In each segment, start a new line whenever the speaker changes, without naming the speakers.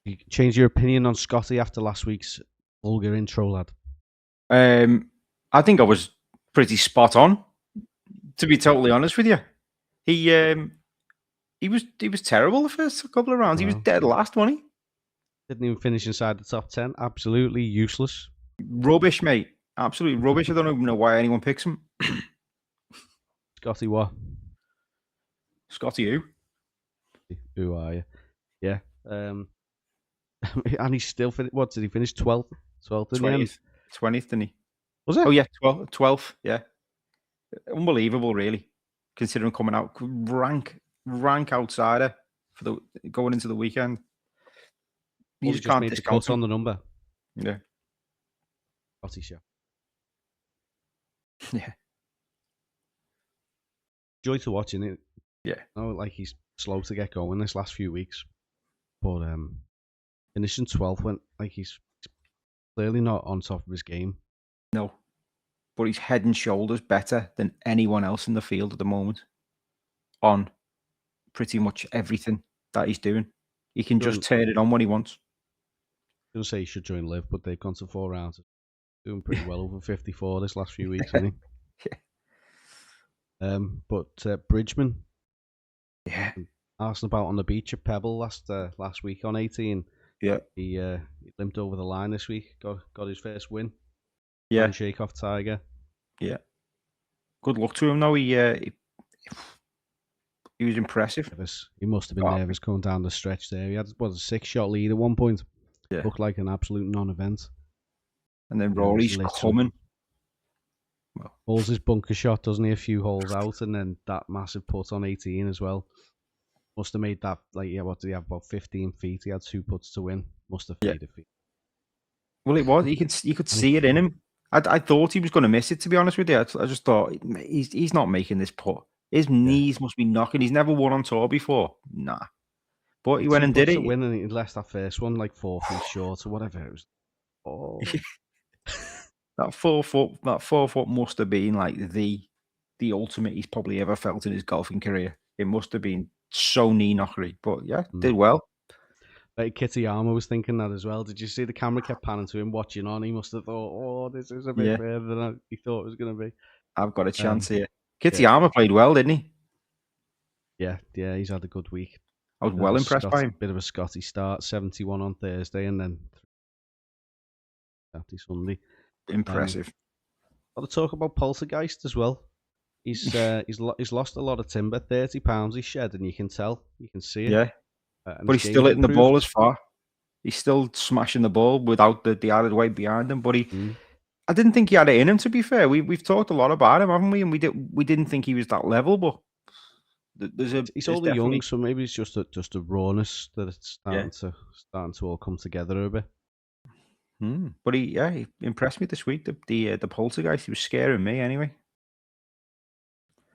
You change your opinion on Scotty after last week's vulgar intro, lad?
I think I was pretty spot on, to be totally honest with you. He was terrible the first couple of rounds. He was
Wow.
dead last, wasn't he?
Didn't even finish inside the top 10. Absolutely useless.
Rubbish, mate. Absolutely rubbish. I don't even know why anyone picks him.
Scotty, what?
Scotty who?
Who are you? Yeah. And he's still what did he finish? 12th? 12th in the end?
20th, didn't he?
Was it?
Oh, yeah, 12th, yeah. Unbelievable, really, considering coming out rank outsider for the going into the weekend. You just can't
made the
discount
cut on the number.
Yeah.
Scotty show.
Yeah.
Joy to watching it.
Yeah.
No, like he's slow to get going this last few weeks. But finishing 12th went like he's clearly not on top of his game.
No. But he's head and shoulders better than anyone else in the field at the moment on pretty much everything that he's doing. He can just turn it on when he wants.
I was going to say he should join Liv, but they've gone to 4 rounds. Doing pretty well over 54 this last few weeks, hasn't he?
Yeah.
But Bridgman,
yeah,
arsing about on the beach at Pebble last week on 18.
Yeah.
He limped over the line this week. Got his first win.
Yeah.
Handshake off Tiger.
Yeah. Good luck to him though. He was impressive.
He must have been nervous going down the stretch there. He had a 6-shot lead at one point.
Yeah.
Looked like an absolute non-event.
And then Rory's coming.
Well, holes his bunker shot, doesn't he? A few holes out, and then that massive putt on 18 as well. Must have made that, what did he have, about 15 feet? He had 2 putts to win. Must have made a feet.
Well, it was. You could see it in him. I thought he was going to miss it, to be honest with you. I just thought, he's not making this putt. His knees must be knocking. He's never won on tour before. Nah. But he went and did it.
Win, and he left that first one like 4 feet short or whatever it was. Oh.
That 4 foot must have been like the ultimate he's probably ever felt in his golfing career. It must have been so knee knockery. But yeah, did well.
Like Kitayama was thinking that as well. Did you see the camera kept panning to him watching on? He must have thought, "Oh, this is a bit further than he thought it was going to be."
I've got a chance here. Kitayama played well, didn't he?
Yeah, he's had a good week.
I was well impressed by him.
Bit of a Scotty start, 71 on Thursday, and then Saturday, Sunday.
Impressive.
Got to talk about Poltergeist as well. He's lost a lot of timber, 30 pounds he's shed, and you can tell, you can see it.
Yeah, but he's still hitting the ball as far. He's still smashing the ball without the added weight behind him. But I didn't think he had it in him. To be fair, we've talked a lot about him, haven't we? And we didn't think he was that level, but
he's only young, so maybe it's just a rawness that it's starting to all come together a bit.
But he impressed me this week. The Poltergeist, he was scaring me anyway.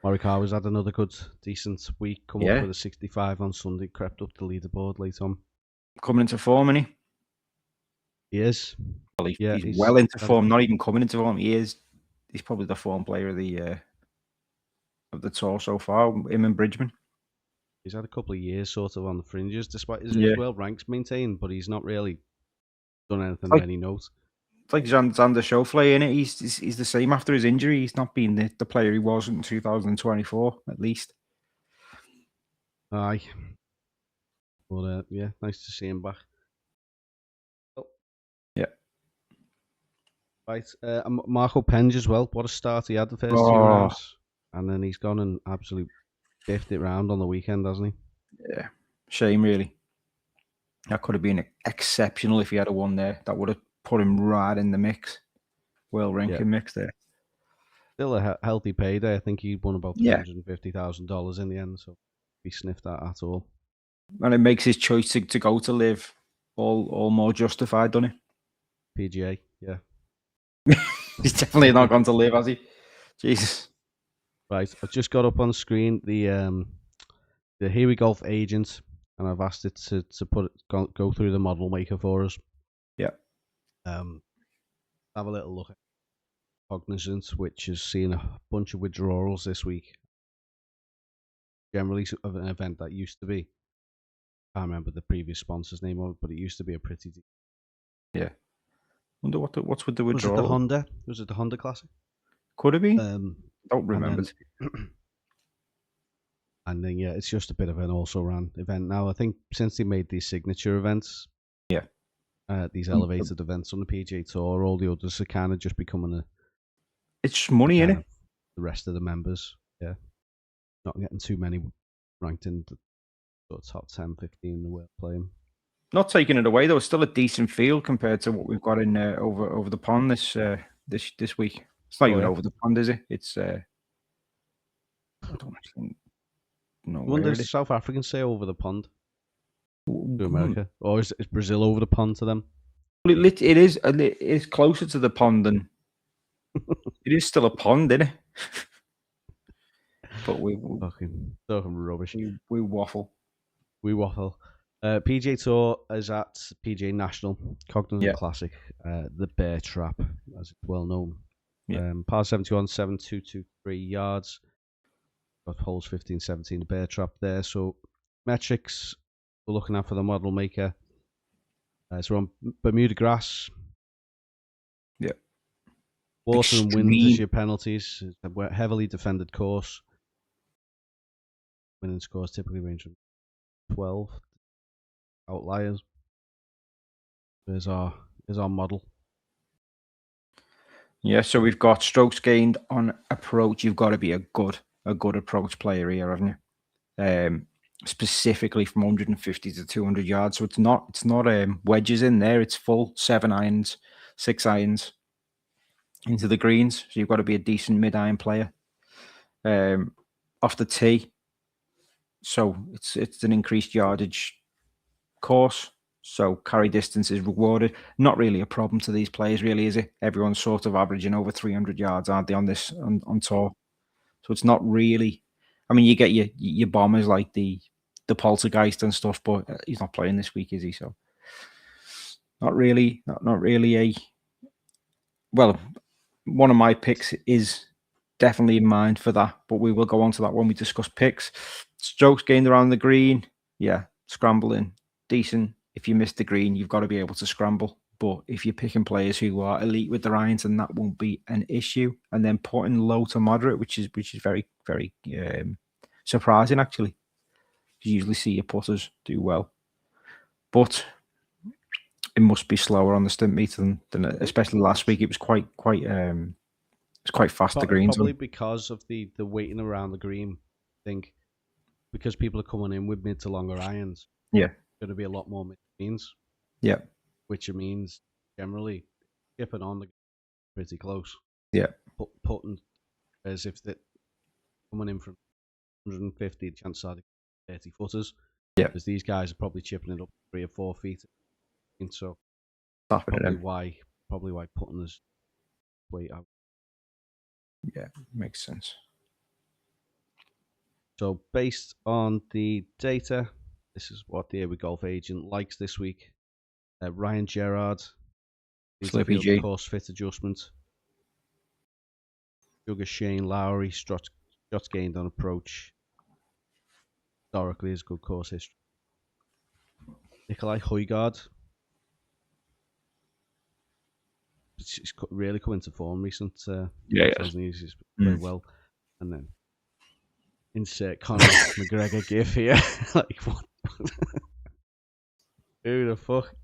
Morikawa's had another good, decent week. Come up with a 65 on Sunday. Crept up the leaderboard late on.
Coming into form, isn't he?
He is.
Well, he's well into form. Not even coming into form. He is. He's probably the form player of the tour so far. Him and Bridgman.
He's had a couple of years sort of on the fringes, despite his world ranks maintained, but he's not really done anything of any note.
It's like Xander Schauffele, innit? He's the same after his injury. He's not been the player he was in 2024, at least.
Aye. But nice to see him back. Oh.
Yeah.
Right. Marco Penge as well. What a start he had the first 2 rounds. And then he's gone and absolutely biffed it round on the weekend, hasn't he?
Yeah. Shame, really. That could have been exceptional if he had won there. That would have put him right in the mix. World ranking mix there.
Still a healthy payday. I think he won about $350,000 in the end, so he sniffed that at all.
And it makes his choice to go to Live all more justified, doesn't it?
PGA, yeah.
He's definitely not gone to Live, has he? Jesus.
Right, I've just got up on screen the Here We Golf agent, and I've asked it to go through the model maker for us.
Yeah.
Have a little look at Cognizant, which has seen a bunch of withdrawals this week. Generally of an event that used to be can't remember the previous sponsor's name of it, but it used to be a pretty.
Yeah. Wonder what's with the
Was it
withdrawal?
the Honda? Was it the Honda Classic?
Could have been. Don't
And
remember.
then yeah, it's just a bit of an also ran event now. I think since they made these signature events,
Yeah.
these elevated events on the PGA Tour, all the others are kind of just becoming
it's money,
kind
innit?
of the rest of the members. Yeah, not getting too many ranked in the sort of top 10, 15 in the world playing.
Not taking it away though, it's still a decent field compared to what we've got in over the pond this week. It's not even over the pond, is it? It's I don't actually know
I wonder
where
if
it is.
South Africans say over the pond to America, or is Brazil over the pond to them?
Well, it is closer to the pond than it is still a pond, isn't it? But we
Fucking rubbish.
We waffle.
We waffle. PGA Tour is at PGA National, Cognizant Classic, the Bear Trap, as it's well known.
Yeah.
Par 71, 7,223 yards. Got holes 15, 17, the Bear Trap there. So metrics we're looking at for the model maker. So we're on Bermuda grass.
Yeah.
Water and wind is your penalties. It's a heavily defended course. Winning scores typically range from 12 outliers. There's our model.
Yeah, so we've got strokes gained on approach. You've got to be a good approach player here, haven't you? Specifically from 150 to 200 yards. So it's not wedges in there. It's full 7 irons, 6 irons into the greens. So you've got to be a decent mid-iron player. Off the tee. So it's an increased yardage course. So carry distance is rewarded. Not really a problem to these players, really, is it? Everyone's sort of averaging over 300 yards, aren't they, on this on tour? So it's not really. I mean, you get your bombers like the Poltergeist and stuff, but he's not playing this week, is he? So not really a. Well, one of my picks is definitely in mind for that, but we will go on to that when we discuss picks. Strokes gained around the green, yeah, scrambling, decent. If you miss the green, you've got to be able to scramble. But if you're picking players who are elite with their irons, then that won't be an issue. And then putting low to moderate, which is very, very surprising, actually. You usually see your putters do well. But it must be slower on the stint meter than especially last week. It was quite it's quite fast, the greens.
Probably because of the waiting around the green. I think because people are coming in with mid to longer irons.
Yeah.
Going to be a lot more mid greens.
Yeah.
Which means generally chipping on the pretty close.
Yeah.
Putting as if they're coming in from 150, the chances are 30 footers.
Yeah.
Because these guys are probably chipping it up 3 or 4 feet. And so
probably
why putting this weight out.
Yeah, makes sense.
So based on the data, this is what the Here We Golf agent likes this week. Ryan Gerard,
Slippy G,
course fit adjustment. Sugar Shane Lowry, shots gained on approach. Historically is good course history. Nikolai Højgaard. He's really come into form recent. He's very well. And then insert Conor McGregor gif here. Like what? Who the fuck?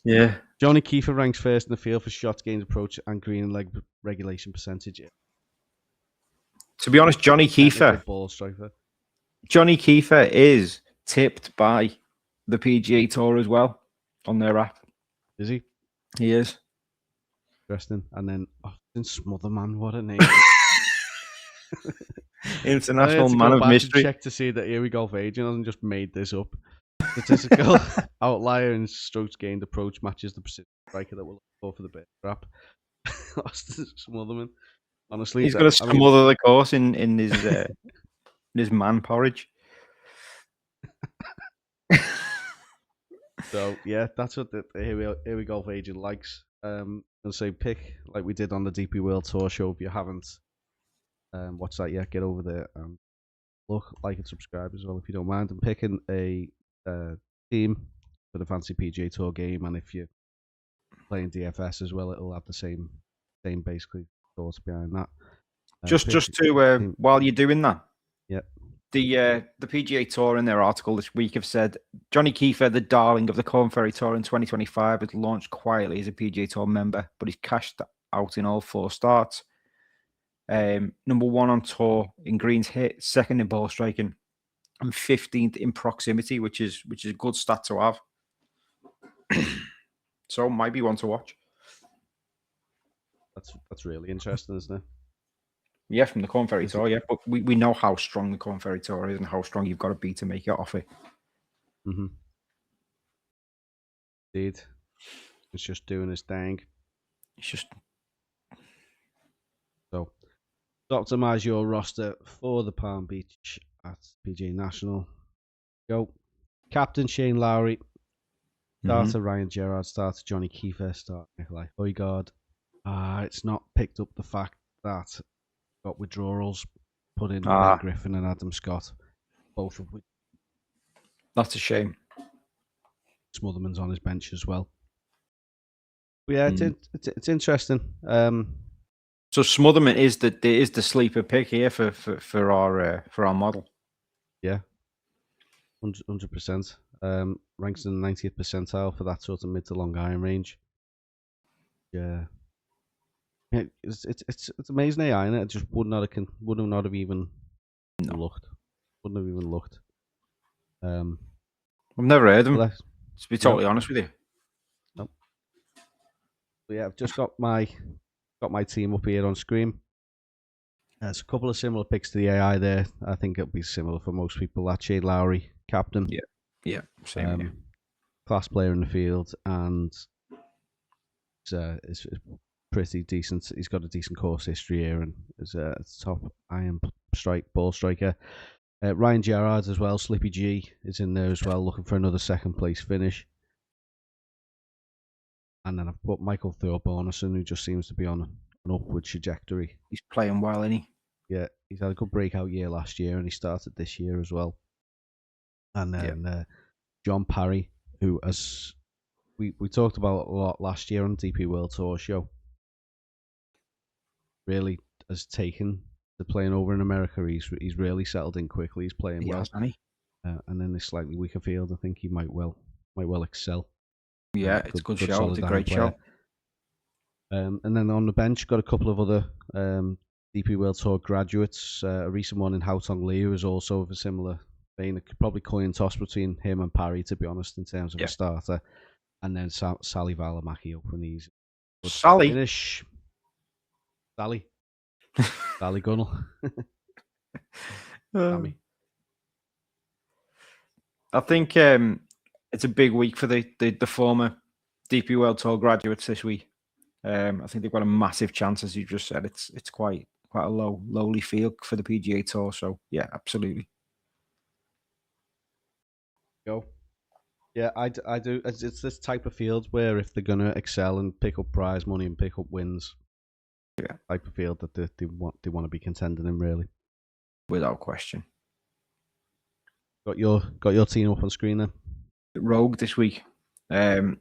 Yeah.
Johnny Kiefer ranks first in the field for shots gained approach and green and leg regulation percentage.
To be honest, Johnny Kiefer is tipped by the PGA Tour as well on their app.
Is he?
He is.
Interesting. And then Austin Smotherman, what a name.
International man of mystery.
Check to see that Here We Golf agent hasn't just made this up. Statistical outlier in strokes gained approach matches the precision striker that will go for the Bear Trap. Austin Smotherman. Honestly,
he's going to smother the course in his in his man porridge.
So yeah, that's what the Here We Golf agent likes. And so pick like we did on the DP World Tour show. If you haven't watched that yet, get over there and look, like and subscribe as well if you don't mind. I'm picking a team for the Fancy PGA Tour game, and if you're playing DFS as well, it'll have the same basically thoughts behind that.
Just to while you're doing that,
yeah,
the PGA Tour in their article this week have said Johnny Kiefer, the darling of the Corn Ferry Tour in 2025, has launched quietly as a PGA Tour member, but he's cashed out in all 4 starts. Number 1 on tour in greens hit, 2nd in ball striking, and 15th in proximity, which is a good stat to have. So might be one to watch.
That's really interesting, isn't it?
Yeah, from the Corn Ferry Tour, yeah. But we know how strong the Corn Ferry Tour is and how strong you've got to be to make it off it.
Mm-hmm. Indeed. It's just doing his thing.
It's just...
So, optimize your roster for the Palm Beach at PGA National. Go. Captain Shane Lowry. Starter Ryan Gerard. Starter Johnny Kiefer. Starter Nikolai Højgaard. It's not picked up the fact that got withdrawals put in Ben Griffin and Adam Scott, both of which.
That's a shame.
Smotherman's on his bench as well. But yeah, it's interesting.
So Smotherman is the sleeper pick here for our model.
Yeah, 100%. Ranks in the 90th percentile for that sort of mid to long iron range. Yeah, it's amazing AI, and it just would not have even looked. Wouldn't have even looked.
I've never heard of him. To be totally honest with you.
Nope. But yeah, I've just got my team up here on screen. There's a couple of similar picks to the AI there. I think it'll be similar for most people. That's Shane Lowry, captain.
Yeah, same.
Class player in the field, and it's pretty decent. He's got a decent course history here, and is a top iron ball striker. Ryan Gerard as well, Slippy G is in there as well, looking for another 2nd place finish. And then I've put Michael Thorbornison, who just seems to be on an upward trajectory.
He's playing well, isn't he?
Yeah, he's had a good breakout year last year, and he started this year as well. And then John Parry, who, as we talked about a lot last year on DP World Tour show, really has taken to playing over in America. He's really settled in quickly. He's playing well.
Hasn't he?
And in this slightly weaker field, I think he might well excel.
Yeah, it's a good show. It's a great show.
And then on the bench, got a couple of other DP World Tour graduates. A recent one in Haotong Lee, who is also of a similar vein. Probably coin toss between him and Parry, to be honest, in terms of a starter. And then Sally Valimaki up when he's
Sally.
Finish. Sally Gunnell.
I think it's a big week for the former DP World Tour graduates this week. I think they've got a massive chance, as you just said. It's quite a lowly field for the PGA Tour. So yeah, absolutely.
Go. Yeah, I do. It's this type of field where if they're gonna excel and pick up prize money and pick up wins, type of field that they want to be contending in, really.
Without question.
Got your team up on screen then.
Rogue this week. Shane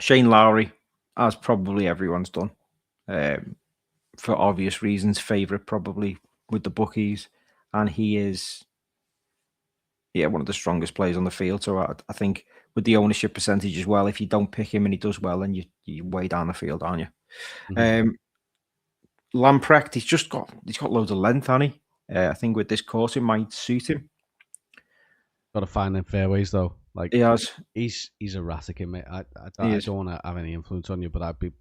Lowry, as probably everyone's done, for obvious reasons, favourite probably with the bookies, and he is one of the strongest players on the field. So I think with the ownership percentage as well, if you don't pick him and he does well, then you're way down the field, aren't you? Mm-hmm. Lamprecht, he's got loads of length, hasn't he? I think with this course it might suit him.
Got to find them fairways though. Like
he has.
He's erratic, mate. I don't want to have any influence on you, but I'd be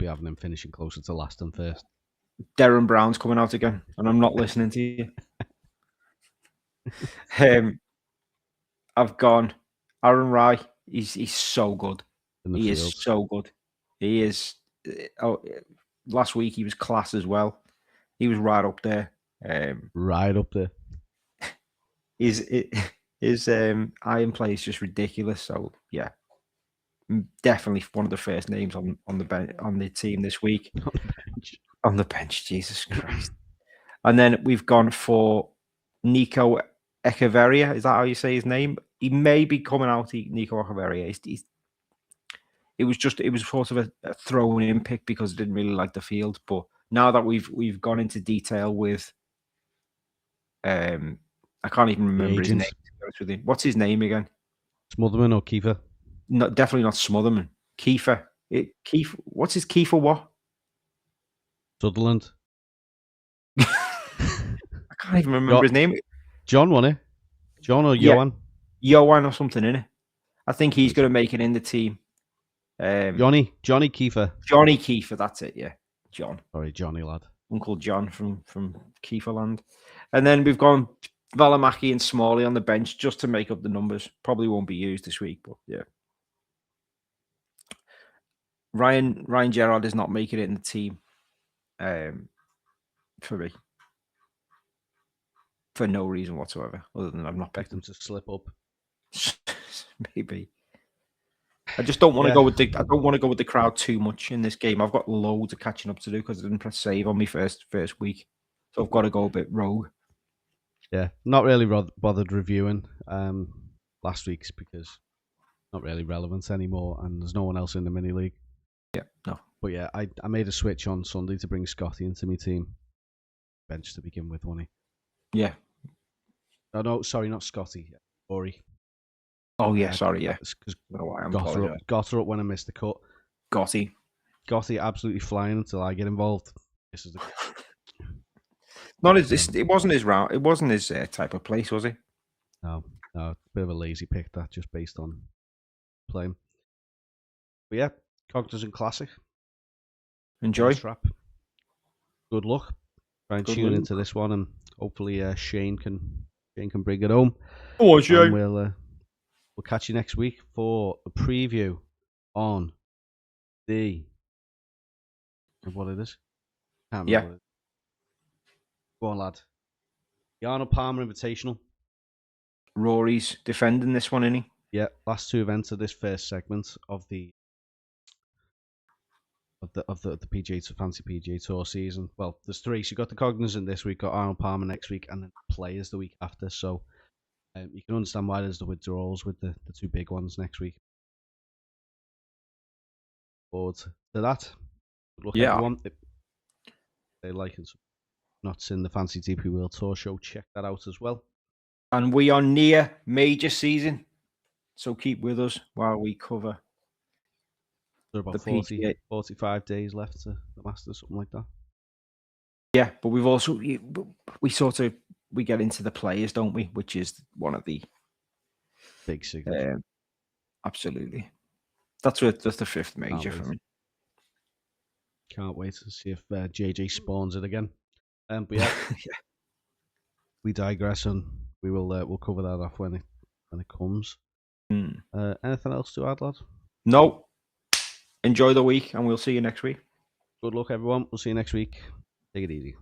having him finishing closer to last than first.
Darren Brown's coming out again, and I'm not listening to you. I've gone Aaron Rai. He's so good. He is so good. He is. Last week he was class as well. He was right up there.
Right up there.
His iron play is just ridiculous. So yeah, definitely one of the first names on the team this week. On the bench, Jesus Christ. And then we've gone for Nico Echeverria. Is that how you say his name? He may be coming out. Nico Echeverria. It was sort of a thrown in pick because I didn't really like the field. But now that we've gone into detail with, I can't even remember his name. To be honest with you. What's his name again?
Smotherman or Kiefer?
No, definitely not Smotherman. Kiefer. Kiefer. What's his Kiefer? What?
Sutherland.
I can't even remember his name.
John, wasn't it? John or Johan?
Johan or something, innit? I think he's going to make it in the team.
Johnny Kiefer.
Johnny Kiefer, that's it, yeah. John.
Sorry, Johnny lad.
Uncle John from Kieferland. And then we've gone Valimaki and Smalley on the bench just to make up the numbers. Probably won't be used this week, but yeah. Ryan Gerrard is not making it in the team for me. For no reason whatsoever, other than I've not picked
him to slip up.
Maybe. I just don't want to go with I don't want to go with the crowd too much in this game. I've got loads of catching up to do because I didn't press save on me first week, so I've got to go a bit rogue.
Yeah, not really bothered reviewing last week's because it's not really relevant anymore, and there's no one else in the mini league.
Yeah, no.
But yeah, I made a switch on Sunday to bring Scotty into my team bench to begin with, wasn't he?
Yeah.
Oh, no, sorry, not Scotty. Rory.
Oh yeah, sorry, yeah.
Because got her up when I missed the cut.
Gotti
absolutely flying until I get involved. This is the.
It wasn't his round. It wasn't his type of place, was he?
No, a bit of a lazy pick that, just based on playing. But yeah, Cognizant Classic.
Enjoy.
Good luck. Try and tune into this one, and hopefully Shane can bring it home.
Oh, Shane.
We'll catch you next week for a preview on what it is. Can't remember what it is. Go on, lad. The Arnold Palmer Invitational.
Rory's defending this one, isn't he?
Yeah, last two events of this first segment of the PGA Tour, fancy PGA Tour season. Well, there's three. So you got the Cognizant this week, got Arnold Palmer next week, and then Players the week after. So you can understand why there's the withdrawals with the two big ones next week. Forward to that. Good luck, everyone. If they like and not seen the Fancy DP World Tour show, check that out as well.
And we are near major season, so keep with us while we cover.
There are about 45 days left to the Masters, something like that.
Yeah, but we've also we get into the Players, don't we? Which is one of the
big signals.
Absolutely, that's the fifth major for me.
Can't wait to see if JJ spawns it again. But yeah, we digress, and we'll cover that off when it comes. Anything else to add, lad?
No. Enjoy the week, and we'll see you next week.
Good luck, everyone. We'll see you next week. Take it easy.